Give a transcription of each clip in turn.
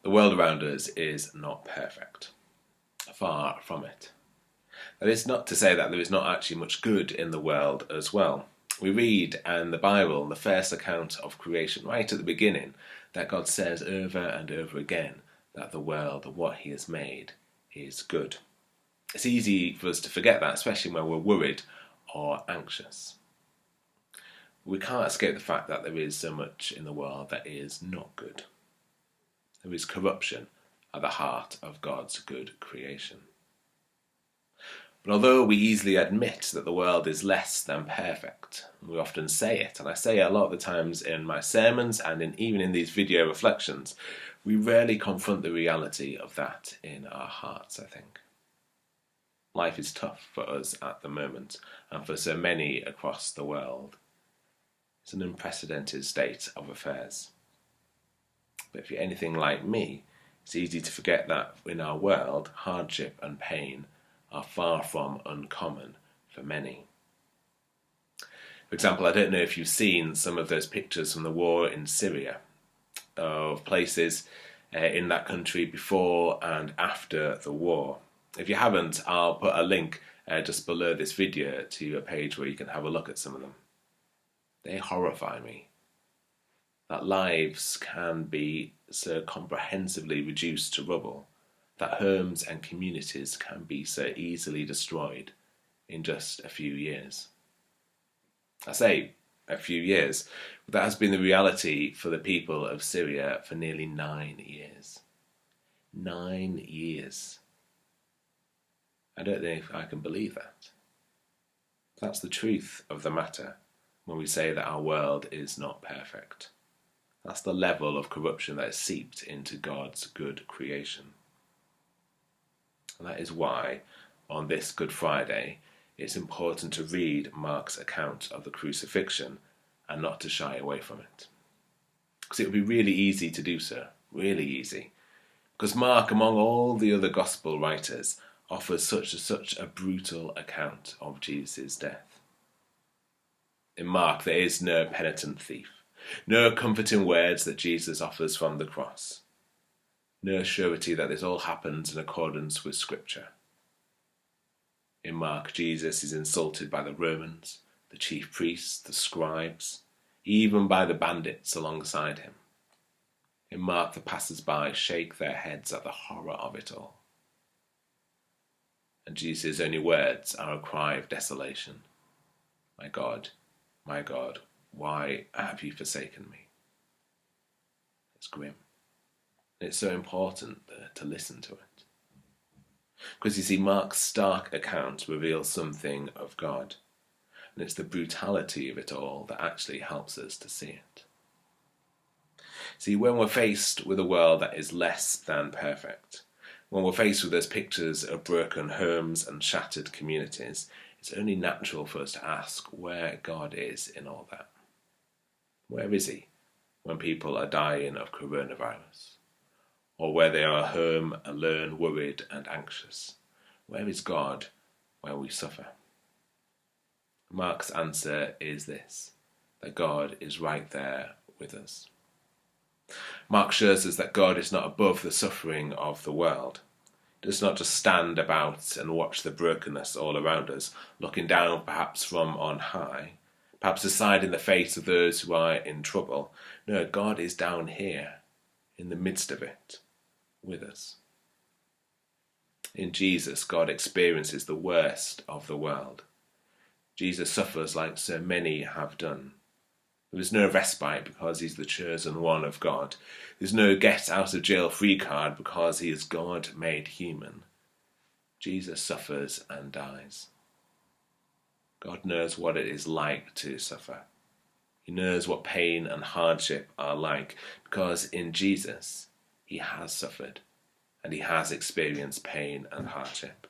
The world around us is not perfect. Far from it. That is not to say that there is not actually much good in the world as well. We read in the Bible, the first account of creation, right at the beginning, that God says over and over again that the world, what he has made, is good. It's easy for us to forget that, especially when we're worried or anxious. We can't escape the fact that there is so much in the world that is not good. There is corruption at the heart of God's good creation. But although we easily admit that the world is less than perfect, we often say it, and I say it a lot of the times in my sermons and even in these video reflections, we rarely confront the reality of that in our hearts, I think. Life is tough for us at the moment, and for so many across the world. It's an unprecedented state of affairs. But if you're anything like me, it's easy to forget that in our world, hardship and pain are far from uncommon for many. For example, I don't know if you've seen some of those pictures from the war in Syria, of places in that country before and after the war. If you haven't, I'll put a link just below this video to a page where you can have a look at some of them. They horrify me. That lives can be so comprehensively reduced to rubble, that homes and communities can be so easily destroyed in just a few years. I say a few years, but that has been the reality for the people of Syria for nearly 9 years. 9 years. I don't know if I can believe that. That's the truth of the matter when we say that our world is not perfect. That's the level of corruption that has seeped into God's good creation. And that is why, on this Good Friday, it's important to read Mark's account of the crucifixion and not to shy away from it. Because it would be really easy to do so, really easy. Because Mark, among all the other gospel writers, offers such a brutal account of Jesus' death. In Mark, there is no penitent thief, no comforting words that Jesus offers from the cross, no surety that this all happens in accordance with Scripture. In Mark, Jesus is insulted by the Romans, the chief priests, the scribes, even by the bandits alongside him. In Mark, the passers-by shake their heads at the horror of it all. And Jesus' only words are a cry of desolation. My God, why have you forsaken me? It's grim. And it's so important to listen to it. Because you see, Mark's stark account reveals something of God. And it's the brutality of it all that actually helps us to see it. See, when we're faced with a world that is less than perfect, when we're faced with those pictures of broken homes and shattered communities, it's only natural for us to ask where God is in all that. Where is he when people are dying of coronavirus? Or where they are at home, alone, worried and anxious? Where is God where we suffer? Mark's answer is this, that God is right there with us. Mark shows us that God is not above the suffering of the world. He does not just stand about and watch the brokenness all around us, looking down perhaps from on high, perhaps aside in the face of those who are in trouble. No, God is down here, in the midst of it, with us. In Jesus, God experiences the worst of the world. Jesus suffers like so many have done. There is no respite because he's the chosen one of God. There's no get out of jail free card because he is God made human. Jesus suffers and dies. God knows what it is like to suffer. He knows what pain and hardship are like because in Jesus he has suffered and he has experienced pain and hardship.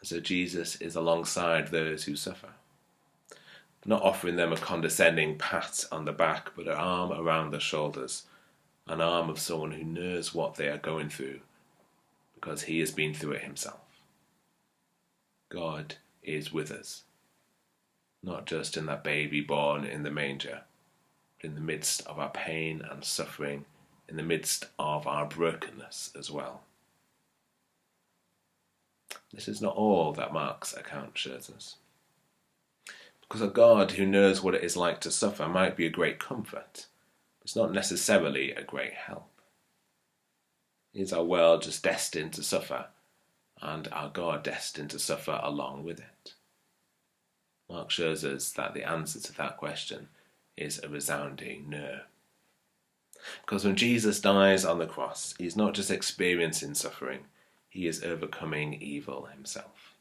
So Jesus is alongside those who suffer, not offering them a condescending pat on the back, but an arm around their shoulders, an arm of someone who knows what they are going through because he has been through it himself. God is with us, not just in that baby born in the manger, but in the midst of our pain and suffering, in the midst of our brokenness as well. This is not all that Mark's account shows us. Because a God who knows what it is like to suffer might be a great comfort, but it's not necessarily a great help. Is our world just destined to suffer, and our God destined to suffer along with it? Mark shows us that the answer to that question is a resounding no. Because when Jesus dies on the cross, he's not just experiencing suffering, he is overcoming evil himself.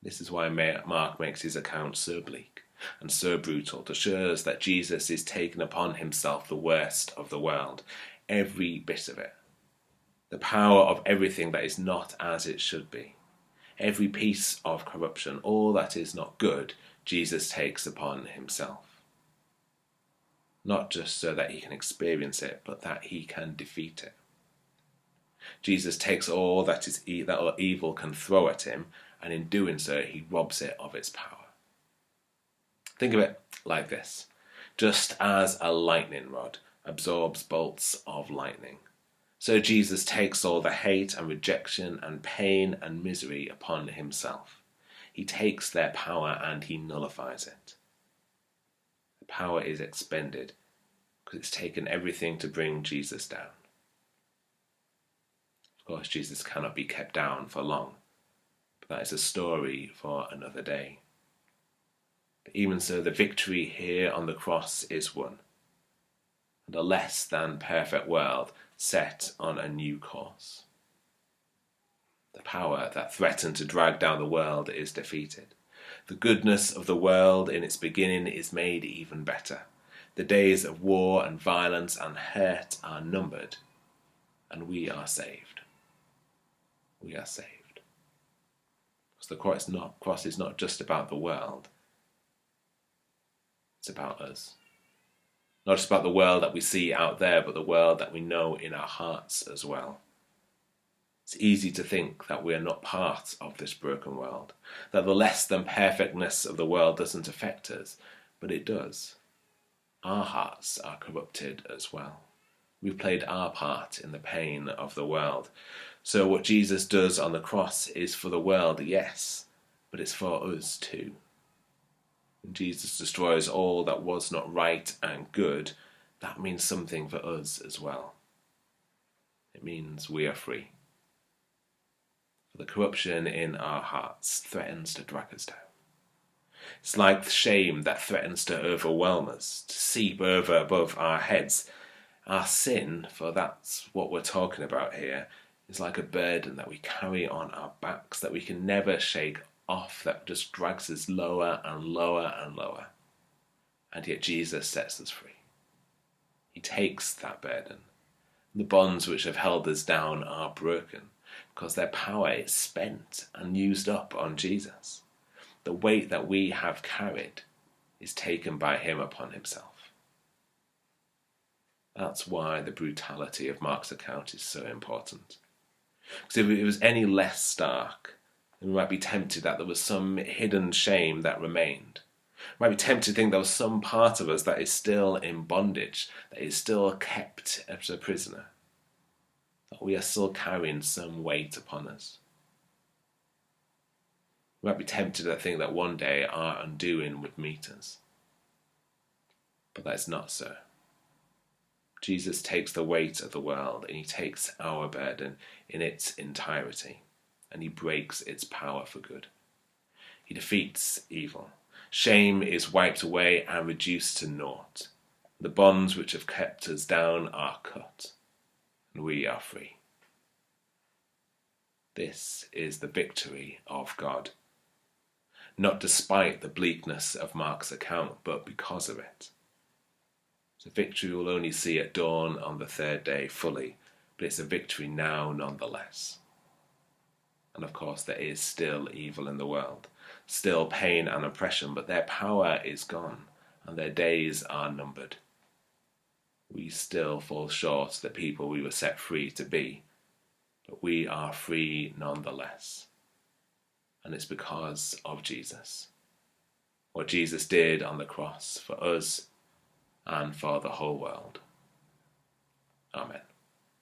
This is why Mark makes his account so bleak and so brutal, to show us that Jesus is taking upon himself the worst of the world, every bit of it. The power of everything that is not as it should be. Every piece of corruption, all that is not good, Jesus takes upon himself. Not just so that he can experience it, but that he can defeat it. Jesus takes all that evil can throw at him, and in doing so, he robs it of its power. Think of it like this. Just as a lightning rod absorbs bolts of lightning, so Jesus takes all the hate and rejection and pain and misery upon himself. He takes their power and he nullifies it. The power is expended because it's taken everything to bring Jesus down. Of course, Jesus cannot be kept down for long, but that is a story for another day. But even so, the victory here on the cross is won, and a less than perfect world set on a new course. The power that threatened to drag down the world is defeated. The goodness of the world in its beginning is made even better. The days of war and violence and hurt are numbered, and we are saved. We are saved. Because the cross is not just about the world, it's about us. Not just about the world that we see out there, but the world that we know in our hearts as well. It's easy to think that we are not part of this broken world, that the less than perfectness of the world doesn't affect us, but it does. Our hearts are corrupted as well. We've played our part in the pain of the world. So what Jesus does on the cross is for the world, yes, but it's for us too. When Jesus destroys all that was not right and good, that means something for us as well. It means we are free. For the corruption in our hearts threatens to drag us down. It's like the shame that threatens to overwhelm us, to seep over above our heads. Our sin, for that's what we're talking about here, is like a burden that we carry on our backs that we can never shake off, that just drags us lower and lower and lower. And yet Jesus sets us free. He takes that burden. The bonds which have held us down are broken because their power is spent and used up on Jesus. The weight that we have carried is taken by him upon himself. That's why the brutality of Mark's account is so important. Because if it was any less stark, then we might be tempted that there was some hidden shame that remained. We might be tempted to think there was some part of us that is still in bondage, that is still kept as a prisoner, that we are still carrying some weight upon us. We might be tempted to think that one day our undoing would meet us. But that is not so. Jesus takes the weight of the world and he takes our burden in its entirety and he breaks its power for good. He defeats evil. Shame is wiped away and reduced to naught. The bonds which have kept us down are cut and we are free. This is the victory of God. Not despite the bleakness of Mark's account, but because of it. The victory we'll only see at dawn on the third day fully, but it's a victory now nonetheless. And of course there is still evil in the world, still pain and oppression, but their power is gone and their days are numbered. We still fall short of the people we were set free to be, but we are free nonetheless. And it's because of Jesus. What Jesus did on the cross for us and for the whole world. Amen.